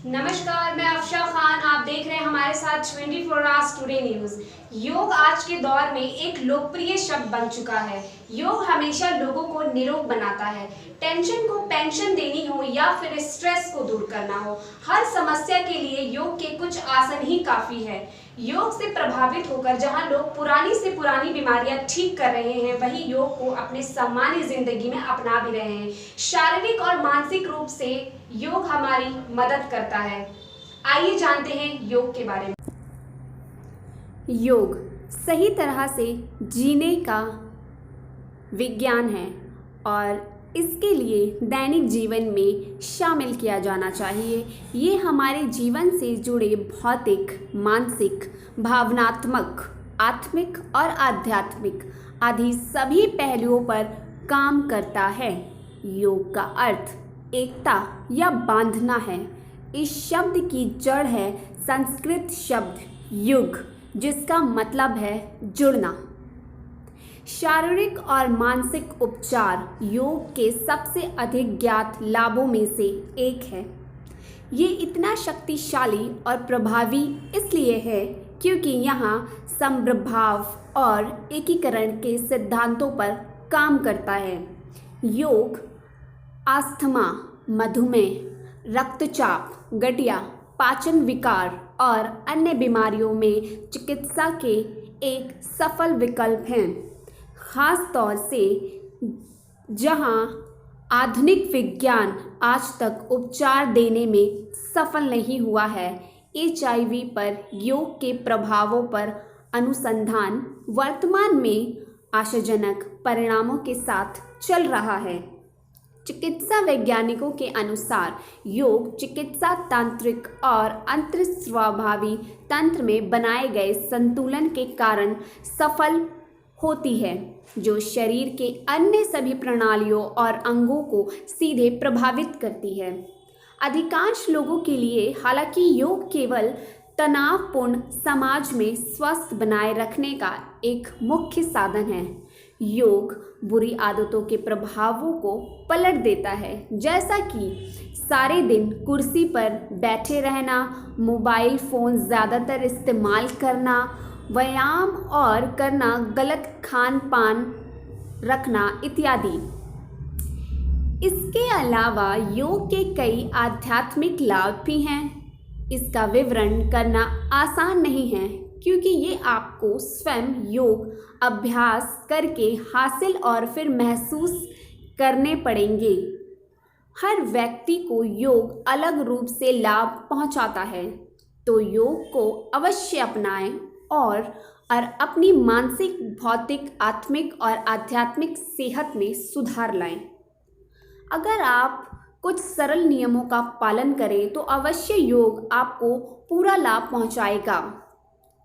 नमस्कार, मैं अफशा खान। आप देख रहे हैं हमारे साथ 24 आवर्स टुडे न्यूज। योग आज के दौर में एक लोकप्रिय शब्द बन चुका है। योग हमेशा लोगों को निरोग बनाता है। टेंशन को पेंशन देनी हो या फिर स्ट्रेस को दूर करना हो, हर समस्या के लिए योग के कुछ आसन ही काफी है। योग से प्रभावित होकर जहां लोग पुरानी से पुरानी बीमारियां ठीक कर रहे हैं, वहीं योग को अपने सामान्य जिंदगी में अपना भी रहे हैं। शारीरिक और मानसिक रूप से योग हमारी मदद करता है। आइए जानते हैं योग के बारे में। योग सही तरह से जीने का विज्ञान है और इसके लिए दैनिक जीवन में शामिल किया जाना चाहिए। ये हमारे जीवन से जुड़े भौतिक, मानसिक, भावनात्मक, आत्मिक और आध्यात्मिक आदि सभी पहलुओं पर काम करता है। योग का अर्थ एकता या बांधना है। इस शब्द की जड़ है संस्कृत शब्द युग, जिसका मतलब है जुड़ना। शारीरिक और मानसिक उपचार योग के सबसे अधिक ज्ञात लाभों में से एक है। ये इतना शक्तिशाली और प्रभावी इसलिए है क्योंकि यहाँ समप्रभाव और एकीकरण के सिद्धांतों पर काम करता है। योग अस्थमा, मधुमेह, रक्तचाप, गठिया, पाचन विकार और अन्य बीमारियों में चिकित्सा के एक सफल विकल्प हैं। खास तौर से जहां आधुनिक विज्ञान आज तक उपचार देने में सफल नहीं हुआ है, HIV पर योग के प्रभावों पर अनुसंधान वर्तमान में आशाजनक परिणामों के साथ चल रहा है। चिकित्सा वैज्ञानिकों के अनुसार योग चिकित्सा तांत्रिक और अंतर्स्वाभावी तंत्र में बनाए गए संतुलन के कारण सफल होती है, जो शरीर के अन्य सभी प्रणालियों और अंगों को सीधे प्रभावित करती है। अधिकांश लोगों के लिए हालांकि योग केवल तनावपूर्ण समाज में स्वस्थ बनाए रखने का एक मुख्य साधन है। योग बुरी आदतों के प्रभावों को पलट देता है, जैसा कि सारे दिन कुर्सी पर बैठे रहना, मोबाइल फ़ोन ज़्यादातर इस्तेमाल करना, व्यायाम और करना, गलत खान पान रखना इत्यादि। इसके अलावा योग के कई आध्यात्मिक लाभ भी हैं। इसका विवरण करना आसान नहीं है क्योंकि ये आपको स्वयं योग अभ्यास करके हासिल और फिर महसूस करने पड़ेंगे। हर व्यक्ति को योग अलग रूप से लाभ पहुंचाता है, तो योग को अवश्य अपनाएं और अपनी मानसिक, भौतिक, आत्मिक और आध्यात्मिक सेहत में सुधार लाएं। अगर आप कुछ सरल नियमों का पालन करें तो अवश्य योग आपको पूरा लाभ पहुंचाएगा।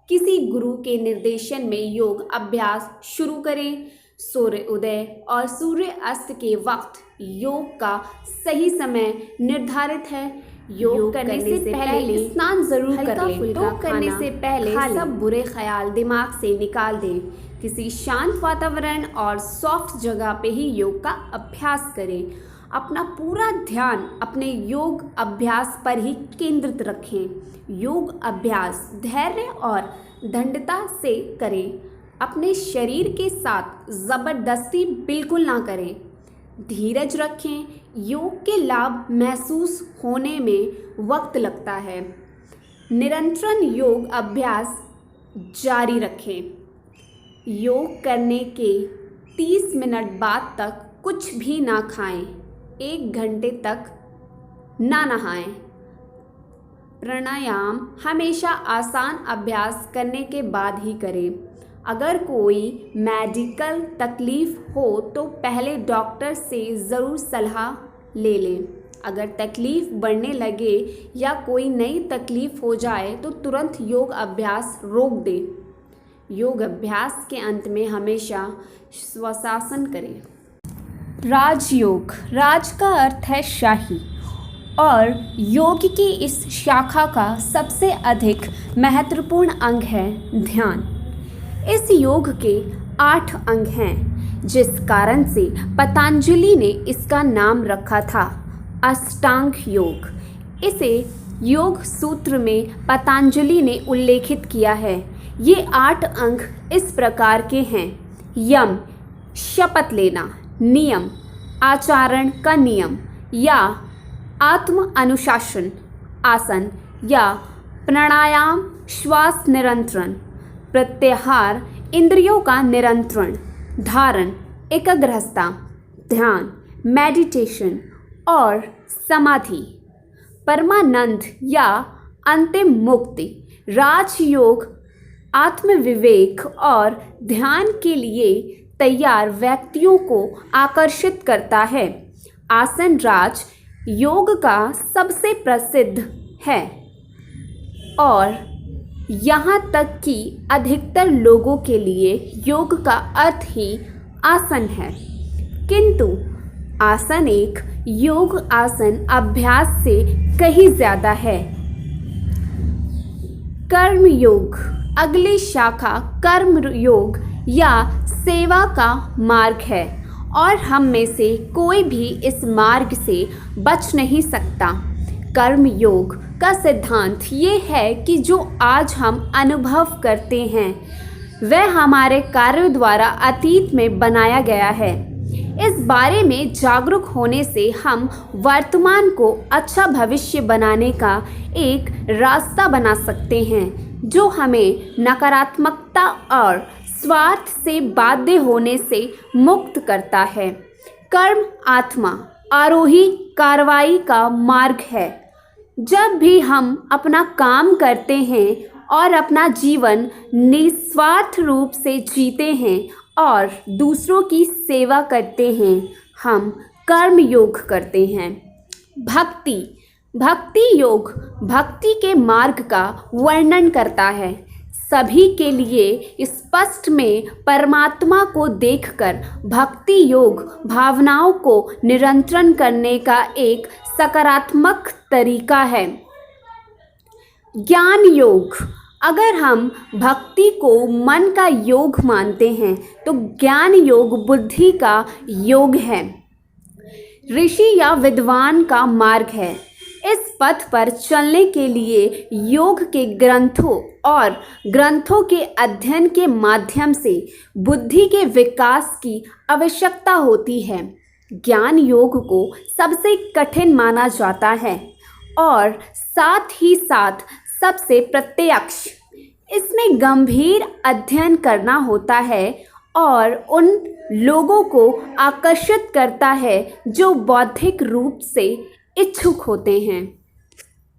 किसी गुरु के निर्देशन में योग अभ्यास शुरू करें। सूर्य उदय और सूर्य अस्त के वक्त योग का सही समय निर्धारित है। योग करने से पहले स्नान जरूर कर लें। योग करने से पहले सब बुरे ख्याल दिमाग से निकाल दें। किसी शांत वातावरण और सॉफ्ट जगह पे ही योग का अभ्यास करें। अपना पूरा ध्यान अपने योग अभ्यास पर ही केंद्रित रखें। योग अभ्यास धैर्य और दृढ़ता से करें। अपने शरीर के साथ ज़बरदस्ती बिल्कुल ना करें। धीरज रखें। योग के लाभ महसूस होने में वक्त लगता है। निरंतर योग अभ्यास जारी रखें। योग करने के 30 मिनट बाद तक कुछ भी ना खाएं। 1 घंटे तक ना नहाएं। प्राणायाम हमेशा आसान अभ्यास करने के बाद ही करें। अगर कोई मेडिकल तकलीफ़ हो तो पहले डॉक्टर से ज़रूर सलाह ले लें। अगर तकलीफ़ बढ़ने लगे या कोई नई तकलीफ़ हो जाए तो तुरंत योग अभ्यास रोक दें। योग अभ्यास के अंत में हमेशा श्वासासन करें। राजयोग, राज का अर्थ है शाही, और योग की इस शाखा का सबसे अधिक महत्वपूर्ण अंग है ध्यान। इस योग के 8 अंग हैं, जिस कारण से पतंजलि ने इसका नाम रखा था अष्टांग योग। इसे योग सूत्र में पतंजलि ने उल्लेखित किया है। ये 8 अंग इस प्रकार के हैं: यम, शपथ लेना, नियम, आचरण का नियम या आत्म अनुशासन, आसन या प्राणायाम, श्वास नियंत्रण, प्रत्याहार, इंद्रियों का नियंत्रण, धारण, एकाग्रता, ध्यान, मेडिटेशन और समाधि, परमानंद या अंतिम मुक्ति। राजयोग आत्मविवेक और ध्यान के लिए तैयार व्यक्तियों को आकर्षित करता है। आसन राज योग का सबसे प्रसिद्ध है और यहाँ तक कि अधिकतर लोगों के लिए योग का अर्थ ही आसन है। किंतु आसन एक योग आसन अभ्यास से कहीं ज़्यादा है। कर्म योग अगली शाखा कर्म योग या सेवा का मार्ग है और हम में से कोई भी इस मार्ग से बच नहीं सकता। कर्म योग का सिद्धांत ये है कि जो आज हम अनुभव करते हैं वह हमारे कार्यों द्वारा अतीत में बनाया गया है। इस बारे में जागरूक होने से हम वर्तमान को अच्छा भविष्य बनाने का एक रास्ता बना सकते हैं जो हमें नकारात्मकता और स्वार्थ से बाध्य होने से मुक्त करता है। कर्म आत्मा आरोही कार्रवाई का मार्ग है। जब भी हम अपना काम करते हैं और अपना जीवन निस्वार्थ रूप से जीते हैं और दूसरों की सेवा करते हैं, हम कर्म योग करते हैं। भक्ति योग भक्ति के मार्ग का वर्णन करता है। सभी के लिए स्पष्ट में परमात्मा को देखकर भक्ति योग भावनाओं को नियंत्रण करने का एक सकारात्मक तरीका है। ज्ञान योग अगर हम भक्ति को मन का योग मानते हैं तो ज्ञान योग बुद्धि का योग है, ऋषि या विद्वान का मार्ग है। इस पथ पर चलने के लिए योग के ग्रंथों के अध्ययन के माध्यम से बुद्धि के विकास की आवश्यकता होती है। ज्ञान योग को सबसे कठिन माना जाता है और साथ ही साथ सबसे प्रत्यक्ष। इसमें गंभीर अध्ययन करना होता है और उन लोगों को आकर्षित करता है जो बौद्धिक रूप से इच्छुक होते हैं।